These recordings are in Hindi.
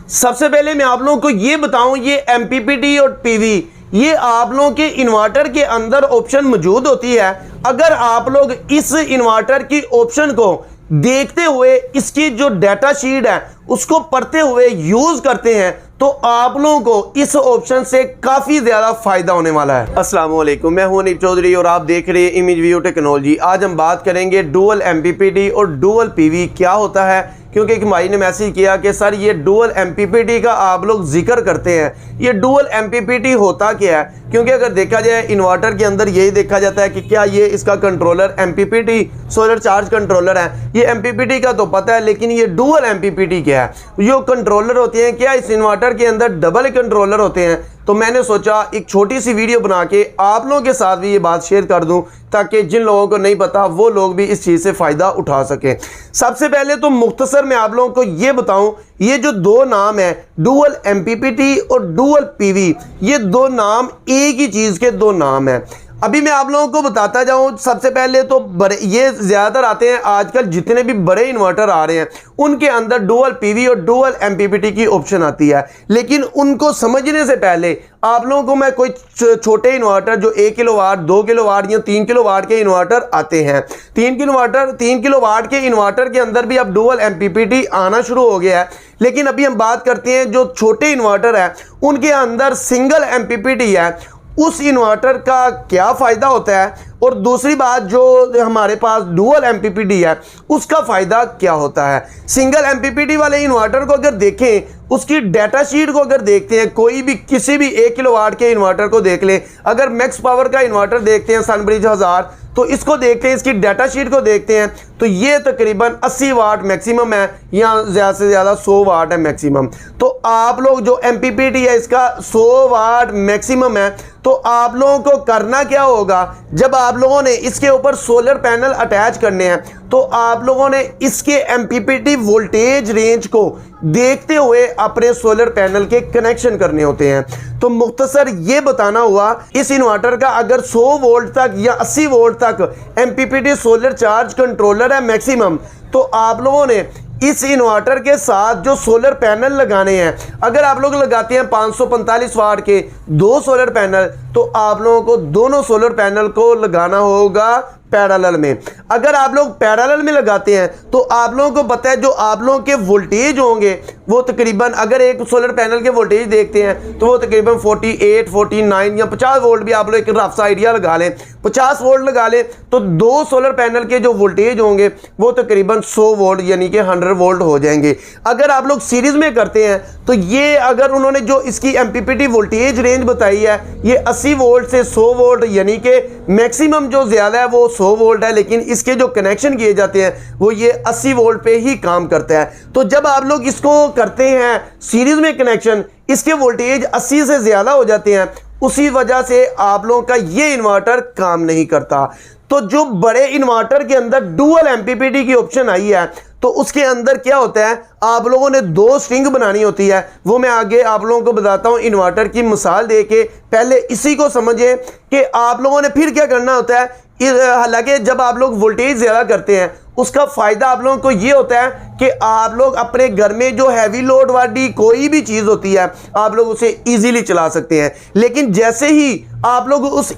सबसे पहले मैं आप लोगों को ये बताऊं, ये एमपीपीटी और पीवी ये आप लोगों के इन्वर्टर के अंदर ऑप्शन मौजूद होती है। अगर आप लोग इस इन्वर्टर की ऑप्शन को देखते हुए इसकी जो डाटा शीट है उसको पढ़ते हुए यूज करते हैं तो आप लोगों को इस ऑप्शन से काफी ज्यादा फायदा होने वाला है। अस्सलाम वालेकुम, मैं हूं अनीब चौधरी और आप देख रहे हैं इमेज व्यू टेक्नोलॉजी। आज हम बात करेंगे डुअल एमपीपीटी और डुअल पीवी क्या होता है, क्योंकि एक भाई ने मैसेज किया कि सर ये डुअल एमपीपीटी का आप लोग जिक्र करते हैं, ये डुअल एमपीपीटी होता क्या है। क्योंकि अगर देखा जाए इन्वर्टर के अंदर यही देखा जाता है कि क्या ये इसका controller MPPT solar charge controller है, ये एमपीपीटी का तो पता है, लेकिन ये डुअल एमपीपीटी क्या है। ये कंट्रोलर होते हैं क्या इस इन्वर्टर के अंदर डबल कंट्रोलर होते हैं। तो मैंने सोचा एक छोटी सी वीडियो बना के आप लोगों के साथ भी ये बात शेयर कर दूं ताकि जिन लोगों को नहीं पता वो लोग भी इस चीज़ से फ़ायदा उठा सकें। सबसे पहले तो मुख्तसर मैं आप लोगों को ये बताऊं, ये जो दो नाम है डुअल एमपीपीटी और डुअल पीवी, ये दो नाम एक ही चीज़ के दो नाम हैं। अभी मैं आप लोगों को बताता जाऊं, सबसे पहले तो बड़े ये ज़्यादातर आते हैं आजकल जितने भी बड़े इन्वर्टर आ रहे हैं उनके अंदर डुअल पीवी और डुअल एमपीपीटी की ऑप्शन आती है। लेकिन उनको समझने से पहले आप लोगों को मैं कोई छोटे इन्वर्टर जो 1 किलोवाट 2 किलोवाट या 3 किलोवाट के इन्वर्टर आते हैं, 3 किलोवाट के इन्वर्टर के अंदर भी अब डुअल एमपीपीटी आना शुरू हो गया है। लेकिन अभी हम बात करते हैं जो छोटे इन्वर्टर है उनके अंदर सिंगल एमपीपीटी है, उस इन्वर्टर का क्या फ़ायदा होता है, और दूसरी बात जो हमारे पास डुअल एमपीपीटी है उसका फ़ायदा क्या होता है। सिंगल एमपीपीटी वाले इन्वर्टर को अगर देखें, उसकी डाटा शीट को अगर देखते हैं, कोई भी किसी भी 1 किलोवाट के इन्वर्टर को देख लें, अगर मैक्स पावर का इन्वर्टर देखते हैं सनब्रिज 1000 तो इसको देखते हैं, इसकी डाटा शीट को देखते हैं तो ये तकरीबन 80 वाट मैक्सिमम है या ज़्यादा से ज़्यादा 100 वाट है मैक्सिमम। तो आप लोग जो एमपीपीटी है इसका 100 वाट मैक्सिमम है, तो आप लोगों को करना क्या होगा, जब आप लोगों ने इसके ऊपर सोलर पैनल अटैच करने हैं तो आप लोगों ने इसके एमपीपीटी वोल्टेज रेंज को देखते हुए अपने सोलर पैनल के कनेक्शन करने होते हैं। तो मुख्तसर ये बताना हुआ इस इन्वर्टर का अगर 100 वोल्ट तक या 80 वोल्ट तक एमपीपीटी सोलर चार्ज कंट्रोलर है मैक्सिमम, तो आप लोगों ने इस इन्वर्टर के साथ जो सोलर पैनल लगाने हैं, अगर आप लोग लगाते हैं 545 वाट के 2 सोलर पैनल, तो आप लोगों को दोनों सोलर पैनल को लगाना होगा पैरेलल में। अगर आप लोग पैरेलल में लगाते हैं तो आप लोगों को पता है जो आप लोगों के वोल्टेज होंगे वो तकरीबन, अगर एक सोलर पैनल के वोल्टेज देखते हैं तो वो तकरीबन 48, 49 या 50 वोल्ट भी आप लोग एक रफ सा आइडिया लगा लें, 50 वोल्ट लगा लें तो 2 सोलर पैनल के जो वोल्टेज होंगे वो तकरीबन 100 वोल्ट यानी कि 100 वोल्ट हो जाएंगे। अगर आप लोग सीरीज में करते हैं तो ये अगर उन्होंने जो इसकी एमपीपीटी वोल्टेज रेंज बताई है ये 80 वोल्ट से 100 वोल्ट यानी कि मैक्सिमम जो ज़्यादा है वो 100 वोल्ट है, लेकिन इसके जो कनेक्शन किए जाते हैं वो ये 80 वोल्ट पे ही काम करता है। तो जब आप लोग इसको करते हैं सीरीज में कनेक्शन, इसके वोल्टेज 80 से ज़्यादा हो जाते हैं, उसी वजह से आप लोगों का ये इन्वर्टर काम नहीं करता। तो जो बड़े इन्वर्टर के अंदर डुअल एमपीपीटी की ऑप्शन आई है तो उसके अंदर क्या होता है, आप लोगों ने 2 स्ट्रिंग बनानी होती है, वो मैं आगे आप लोगों को बताता हूं इन्वर्टर की मिसाल देके। पहले इसी को समझिए कि आप लोगों ने फिर क्या करना होता है। हालांकि जब आप लोग वोल्टेज ज़्यादा करते हैं उसका फ़ायदा आप लोगों को ये होता है कि आप लोग अपने घर में जो हैवी लोड वाली कोई भी चीज़ होती है आप लोग उसे इजीली चला सकते हैं। लेकिन जैसे ही आप लोग उस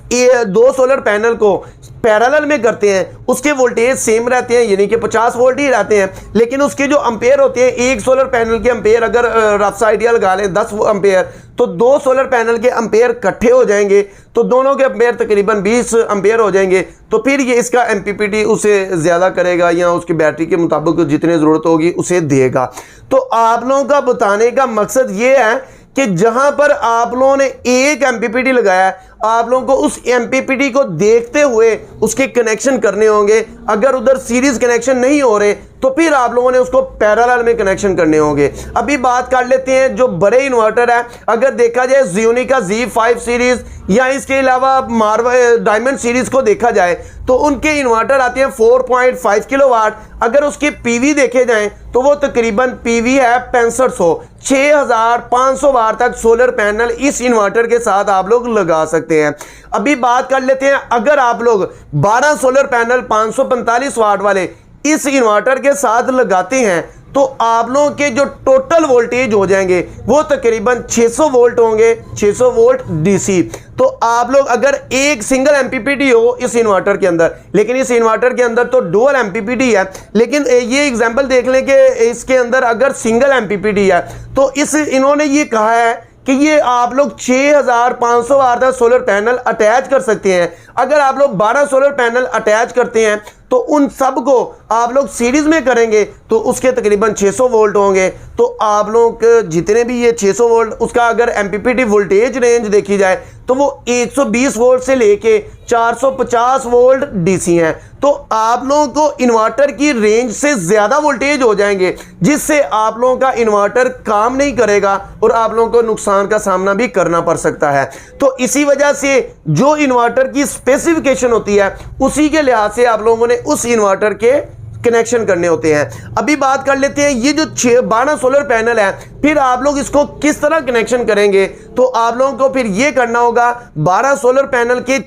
2 सोलर पैनल को पैरेलल में करते हैं उसके वोल्टेज सेम रहते हैं यानी कि 50 वोल्ट ही रहते हैं, लेकिन उसके जो एम्पेयर होते हैं एक सोलर पैनल के एम्पेयर अगर रफ सा आइडिया लगा लें 10 एम्पेयर, तो 2 सोलर पैनल के एम्पेयर इकट्ठे हो जाएंगे तो दोनों के एम्पेयर तकरीबन 20 एम्पेयर हो जाएंगे। तो फिर ये इसका एमपीपीटी उसे ज़्यादा करेगा या उसकी बैटरी के मुताबिक जितनी ज़रूरत होगी उसे देगा। तो आप लोगों का बताने का मकसद ये है कि जहां पर आप लोगों ने एक एमपीपीटी लगाया है आप लोगों को उस एमपीपीटी को देखते हुए उसके कनेक्शन करने होंगे। अगर उधर सीरीज कनेक्शन नहीं हो रहे तो फिर आप लोगों ने उसको पैरेलल में कनेक्शन करने होंगे। अभी बात कर लेते हैं जो बड़े इन्वर्टर है, अगर देखा जाए ज़ियोनी का Z5 सीरीज या इसके अलावा मार्वल डायमंड सीरीज को देखा जाए तो उनके इन्वर्टर आते हैं 4.5 किलोवाट। अगर उसके पीवी देखे जाएं तो वो तकरीबन पीवी है 6500, 6500 वाट तक सोलर पैनल इस इन्वर्टर के साथ आप लोग लगा सकते हैं। अभी बात कर लेते हैं अगर आप लोग 12 सोलर पैनल 545 वाट वाले इस इन्वर्टर के साथ लगाते हैं तो आप लोगों के जो टोटल वोल्टेज हो जाएंगे वो तकरीबन 600 वोल्ट होंगे, 600 वोल्ट डीसी। तो आप लोग अगर एक सिंगल एमपीपीटी हो इस इन्वर्टर के अंदर, लेकिन इस इन्वर्टर के अंदर तो डुअल एमपीपीटी है, लेकिन ये एग्जांपल देख लें कि इसके अंदर अगर सिंगल एमपीपीटी है तो इन्होंने ये कहा है कि ये आप लोग 6500 वाट का सोलर पैनल अटैच कर सकते हैं। अगर आप लोग 12 सोलर पैनल अटैच करते हैं तो उन सब को आप लोग सीरीज में करेंगे तो उसके तकरीबन 600 वोल्ट होंगे। तो आप लोग जितने भी ये 600 वोल्ट, उसका अगर एमपीपीटी वोल्टेज रेंज देखी जाए तो वो 120 वोल्ट से लेके 450 वोल्ट डीसी हैं। तो आप लोगों को इन्वर्टर की रेंज से ज़्यादा वोल्टेज हो जाएंगे, जिससे आप लोगों का इन्वर्टर काम नहीं करेगा और आप लोगों को नुकसान का सामना भी करना पड़ सकता है। तो इसी वजह से जो इन्वर्टर की स्पेसिफिकेशन होती है उसी के लिहाज से आप लोगों ने उस इन्वर्टर के कनेक्शन करने होते हैं। अभी बात कर लेते हैं ये जो 12 सोलर पैनल है, फिर आप लोग इसको किस तरह कनेक्शन करेंगे। तो आप लोगों को फिर ये करना होगा, 12 सोलर पैनल के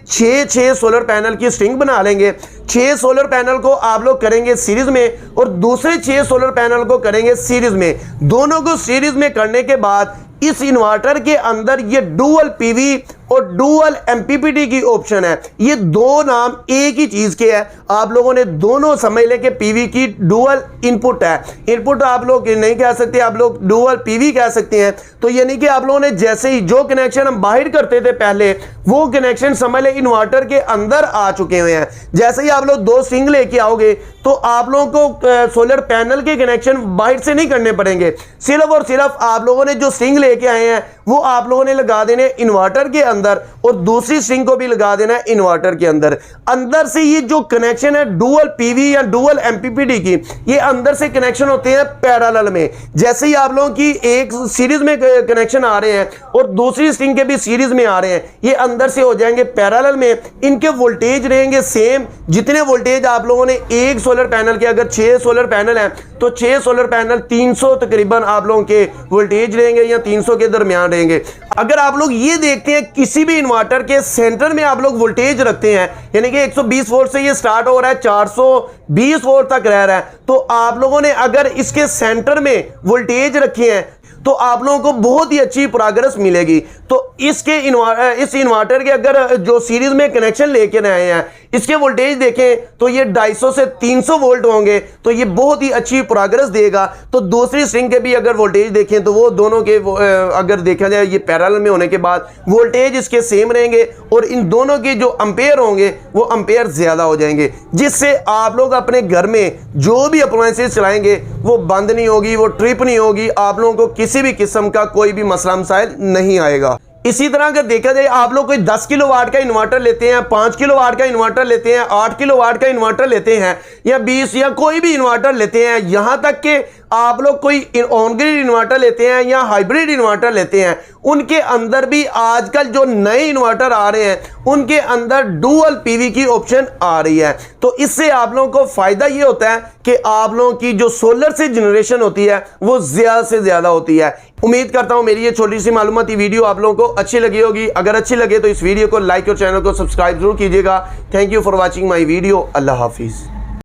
6 सोलर पैनल की स्ट्रिंग बना लेंगे। 6 सोलर पैनल को आप लोग करेंगे सीरीज में और दूसरे 6 सोलर पैनल को करेंगे सीरीज में। दोनों को सीरीज में करने के बाद इस इन्वर्टर के अंदर ये डुअल पीवी और डुअल एमपीपीटी की ऑप्शन है। ये दो नाम एक ही चीज के है, आप लोगों ने दोनों समझ लें कि पीवी की डुअल इनपुट है। इनपुट आप लोग नहीं कह सकते, आप लोग डुअल पीवी कह सकते हैं। तो यानी कि आप लोगों ने जैसे ही जो कनेक्शन हम बाहर करते थे पहले, वो कनेक्शन समझ लें इन्वर्टर के अंदर आ चुके हुए हैं। जैसे ही आप लोग 2 स्ट्रिंग लेके आओगे तो आप लोगों को सोलर पैनल के कनेक्शन बाहर से नहीं करने पड़ेंगे। सिर्फ और सिर्फ आप लोगों ने जो स्ट्रिंग लेके आए हैं वो आप लोगों ने लगा देने इन्वर्टर के अंदर और दूसरी स्ट्रिंग को भी लगा देना है इन्वर्टर के अंदर। अंदर से ये जो कनेक्शन है डुअल पीवी या डुअल एमपीपीटी की, ये अंदर से कनेक्शन होते हैं पैरेलल में। जैसे ही आप लोगों की एक सीरीज में कनेक्शन आ रहे हैं और दूसरी स्ट्रिंग के भी सीरीज में आ रहे हैं, ये अंदर से हो जाएंगे पैरेलल में। इनके वोल्टेज रहेंगे सेम, जितने वोल्टेज आप लोगों ने एक सोलर पैनल के, अगर 6 सोलर पैनल हैं तो 6 सोलर पैनल 300 तकरीबन आप लोगों के वोल्टेज रहेंगे या 300 के दरमियान रहेंगे। अगर आप लोग ये देखते हैं किसी भी इन्वर्टर के सेंटर में आप लोग वोल्टेज रखते हैं, यानी कि 120 वोल्ट से ये स्टार्ट हो रहा है, 420 वोल्ट तक रह रहा है, तो आप लोगों ने अगर इसके सेंटर में वोल्टेज रखे हैं तो आप लोगों को बहुत ही अच्छी प्रोग्रेस मिलेगी। तो इस इन्वर्टर के अगर जो सीरीज में कनेक्शन लेके आए हैं, इसके वोल्टेज देखें तो ये 250 से 300 वोल्ट होंगे, तो ये बहुत ही अच्छी प्रोग्रेस देगा। तो दूसरी स्ट्रिंग के भी अगर वोल्टेज देखें तो वो दोनों के अगर देखा जाए ये पैरेलल में होने के बाद वोल्टेज इसके सेम रहेंगे और इन दोनों के जो एम्पेयर होंगे वो एम्पेयर ज्यादा हो जाएंगे, जिससे आप लोग अपने घर में जो भी अप्लायंसेस चलाएंगे वो बंद नहीं होगी, वो ट्रिप नहीं होगी, आप लोगों को किसी भी किस्म का कोई भी मसला मसाइल नहीं आएगा। इसी तरह अगर देखा जाए आप लोग कोई 10 किलोवाट का इन्वर्टर लेते हैं, 5 किलोवाट का इन्वर्टर लेते हैं, 8 किलोवाट का इन्वर्टर लेते हैं या 20 या कोई भी इन्वर्टर लेते हैं, यहां तक कि आप लोग कोई ऑन ग्रिड इन्वर्टर लेते हैं या हाइब्रिड इन्वर्टर लेते हैं, उनके अंदर भी आजकल जो नए इन्वर्टर आ रहे हैं उनके अंदर डुअल पीवी की ऑप्शन आ रही है। तो इससे आप लोगों को फायदा ये होता है कि आप लोगों की जो सोलर से जनरेशन होती है वो ज्यादा से ज्यादा होती है। उम्मीद करता हूं मेरी ये छोटी सी मालूमाती वीडियो आप लोगों को अच्छी लगी होगी। अगर अच्छी लगे तो इस वीडियो को लाइक और चैनल को सब्सक्राइब जरूर कीजिएगा। Thank you for watching my video. Allah Hafiz.